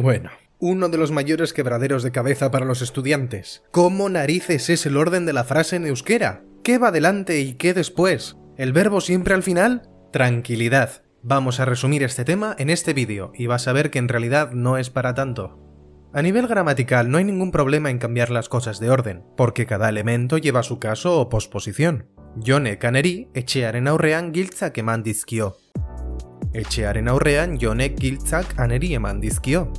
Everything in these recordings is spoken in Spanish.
Bueno. Uno de los mayores quebraderos de cabeza para los estudiantes. ¿Cómo narices es el orden de la frase en euskera? ¿Qué va delante y qué después? ¿El verbo siempre al final? Tranquilidad. Vamos a resumir este tema en este vídeo y vas a ver que en realidad no es para tanto. A nivel gramatical no hay ningún problema en cambiar las cosas de orden, porque cada elemento lleva su caso o posposición. Jonek aneri etxearen aurrean giltzak eman dizkio. Etxearen aurrean jonek giltzak aneri eman dizkio.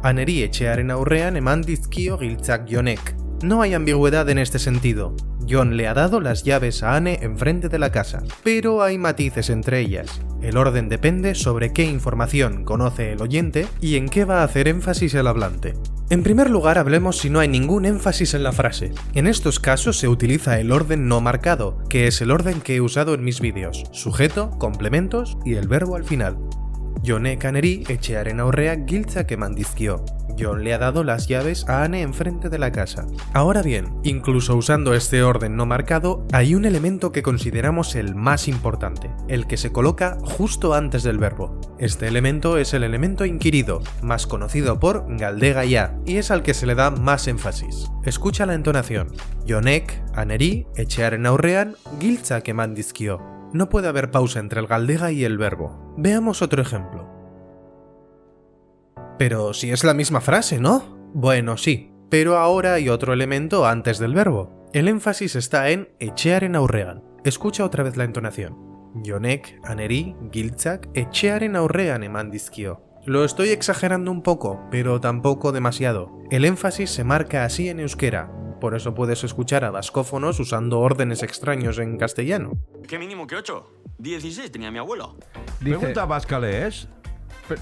Aneri etxearen aurrean eman dizkio giltzak jonek. No hay ambigüedad en este sentido. Jon le ha dado las llaves a Ane enfrente de la casa, pero hay matices entre ellas. El orden depende sobre qué información conoce el oyente y en qué va a hacer énfasis el hablante. En primer lugar, hablemos si no hay ningún énfasis en la frase. En estos casos se utiliza el orden no marcado, que es el orden que he usado en mis vídeos: sujeto, complementos y el verbo al final. Jonek aneri etxearen aurrean giltzak eman dizkio. Jon le ha dado las llaves a Ane enfrente de la casa. Ahora bien, incluso usando este orden no marcado, hay un elemento que consideramos el más importante, el que se coloca justo antes del verbo. Este elemento es el elemento inquirido, más conocido por galdegaia, y es al que se le da más énfasis. Escucha la entonación. Jonek aneri etxearen aurrean giltzak eman dizkio. No puede haber pausa entre el galdega y el verbo. Veamos otro ejemplo. Pero si es la misma frase, ¿no? Bueno, sí, pero ahora hay otro elemento antes del verbo. El énfasis está en etxearen aurrean. Escucha otra vez la entonación. Jonek aneri giltzak etxearen aurrean eman dizkio. Lo estoy exagerando un poco, pero tampoco demasiado. El énfasis se marca así en euskera. Por eso puedes escuchar a vascófonos usando órdenes extraños en castellano. ¿Qué mínimo que 8? 16 tenía mi abuelo. ¿Pregunta vasca lees?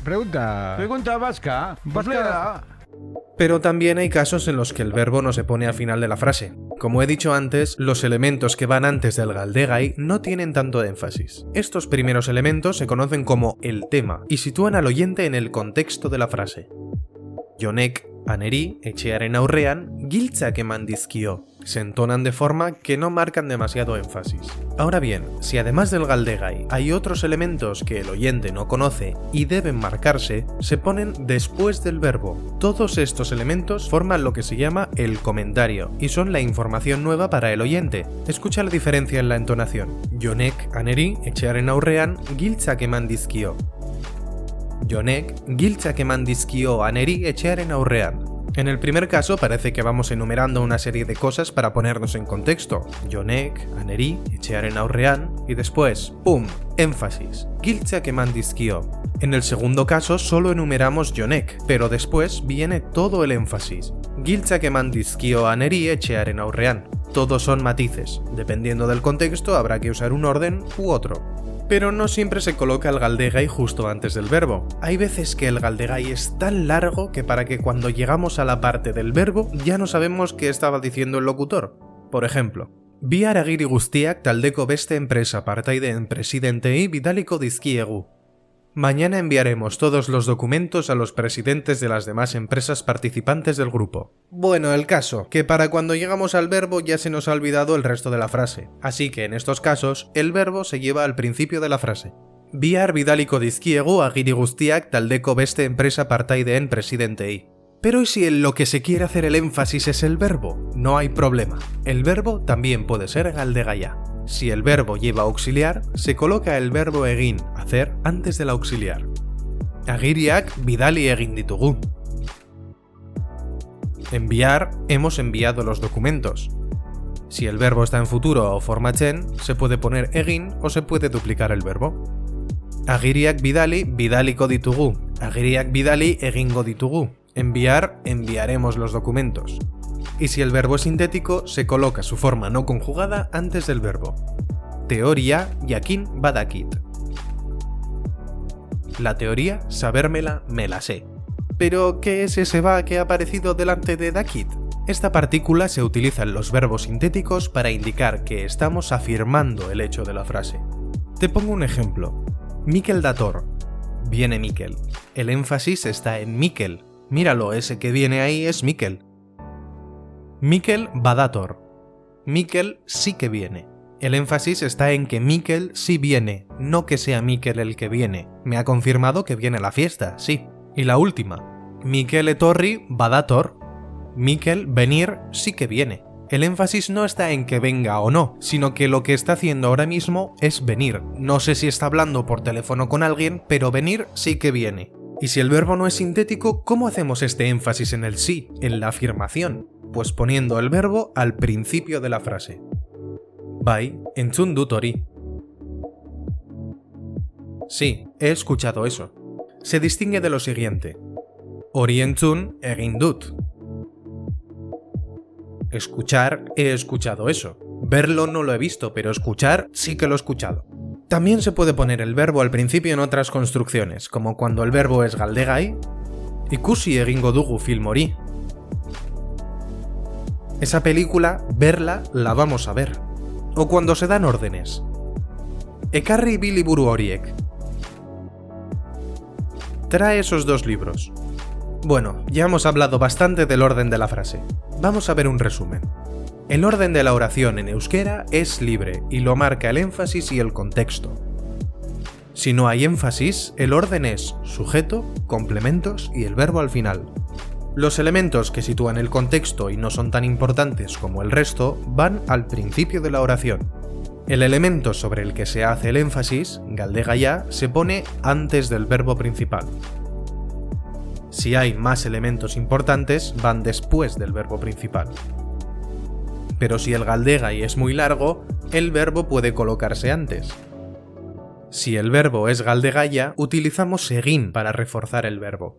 Pregunta vasca. Pues léela. Pero también hay casos en los que el verbo no se pone al final de la frase. Como he dicho antes, los elementos que van antes del galdegai no tienen tanto énfasis. Estos primeros elementos se conocen como el tema y sitúan al oyente en el contexto de la frase. Jonek aneri etxearen aurrean giltzak eman dizkio. Se entonan de forma que no marcan demasiado énfasis. Ahora bien, si además del galdegai hay otros elementos que el oyente no conoce y deben marcarse, se ponen después del verbo. Todos estos elementos forman lo que se llama el comentario y son la información nueva para el oyente. Escucha la diferencia en la entonación. Jonek aneri etxearen aurrean giltzak eman dizkio. Jonek giltzak eman dizkio aneri etxearen aurrean. En el primer caso parece que vamos enumerando una serie de cosas para ponernos en contexto. Jonek aneri etxearen aurrean y después, ¡pum!, énfasis. Giltzak eman dizkio. En el segundo caso solo enumeramos Jonek, pero después viene todo el énfasis. Giltzak eman dizkio aneri etxearen aurrean. Todos son matices. Dependiendo del contexto habrá que usar un orden u otro. Pero no siempre se coloca el galdegai justo antes del verbo. Hay veces que el galdegai es tan largo que para que cuando llegamos a la parte del verbo ya no sabemos qué estaba diciendo el locutor. Por ejemplo, bihar agiri guztiak taldeko beste enpresa partaideen presidentei bidaliko dizkiegu. Mañana enviaremos todos los documentos a los presidentes de las demás empresas participantes del grupo. Bueno, el caso, que para cuando llegamos al verbo ya se nos ha olvidado el resto de la frase, así que en estos casos, el verbo se lleva al principio de la frase. Bihar bidaliko dizkiegu agiri guztiak taldeko beste enpresa partaideen presidentei. Pero ¿y si en lo que se quiere hacer el énfasis es el verbo? No hay problema. El verbo también puede ser galdegaia. Si el verbo lleva auxiliar, se coloca el verbo egin, hacer, antes del auxiliar. Agiriak bidali egin ditugu. Enviar, hemos enviado los documentos. Si el verbo está en futuro o formatzen, se puede poner egin o se puede duplicar el verbo. Agiriak bidali bidaliko ditugu. Agiriak bidali egingo ditugu. Enviar, enviaremos los documentos. Y si el verbo es sintético, se coloca su forma no conjugada antes del verbo. Teoria jakin badakit. La teoría, sabérmela, me la sé. ¿Pero qué es ese va que ha aparecido delante de dakit? Esta partícula se utiliza en los verbos sintéticos para indicar que estamos afirmando el hecho de la frase. Te pongo un ejemplo. Mikel dator. Viene Mikel. El énfasis está en Mikel. Míralo, ese que viene ahí es Mikel. Mikel badator. Mikel sí que viene. El énfasis está en que Mikel sí viene, no que sea Mikel el que viene. Me ha confirmado que viene a la fiesta, sí. Y la última, Mikel etorri badator. Mikel, venir, sí que viene. El énfasis no está en que venga o no, sino que lo que está haciendo ahora mismo es venir. No sé si está hablando por teléfono con alguien, pero venir sí que viene. Y si el verbo no es sintético, ¿cómo hacemos este énfasis en el sí, en la afirmación? Pues poniendo el verbo al principio de la frase. Bai, entzun dut hori. Sí, he escuchado eso. Se distingue de lo siguiente. Hori entzun egin dut. Escuchar, he escuchado eso. Verlo no lo he visto, pero escuchar sí que lo he escuchado. También se puede poner el verbo al principio en otras construcciones, como cuando el verbo es galdegai, ikusi egingo dugu film hori. Esa película, verla, la vamos a ver. O cuando se dan órdenes. Ekarri bi liburu horiek. Trae esos 2 libros. Bueno, ya hemos hablado bastante del orden de la frase. Vamos a ver un resumen. El orden de la oración en euskera es libre y lo marca el énfasis y el contexto. Si no hay énfasis, el orden es sujeto, complementos y el verbo al final. Los elementos que sitúan el contexto y no son tan importantes como el resto van al principio de la oración. El elemento sobre el que se hace el énfasis, galdegaia, se pone antes del verbo principal. Si hay más elementos importantes, van después del verbo principal. Pero si el galdegai es muy largo, el verbo puede colocarse antes. Si el verbo es galdegaia, utilizamos egin para reforzar el verbo.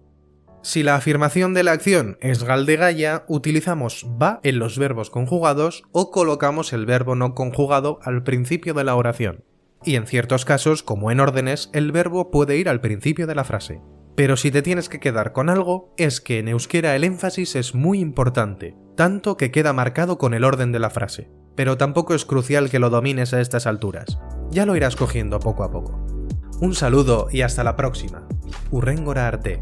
Si la afirmación de la acción es galdegaia, utilizamos va en los verbos conjugados o colocamos el verbo no conjugado al principio de la oración. Y en ciertos casos, como en órdenes, el verbo puede ir al principio de la frase. Pero si te tienes que quedar con algo, es que en euskera el énfasis es muy importante, tanto que queda marcado con el orden de la frase. Pero tampoco es crucial que lo domines a estas alturas. Ya lo irás cogiendo poco a poco. Un saludo y hasta la próxima. Hurrengora arte.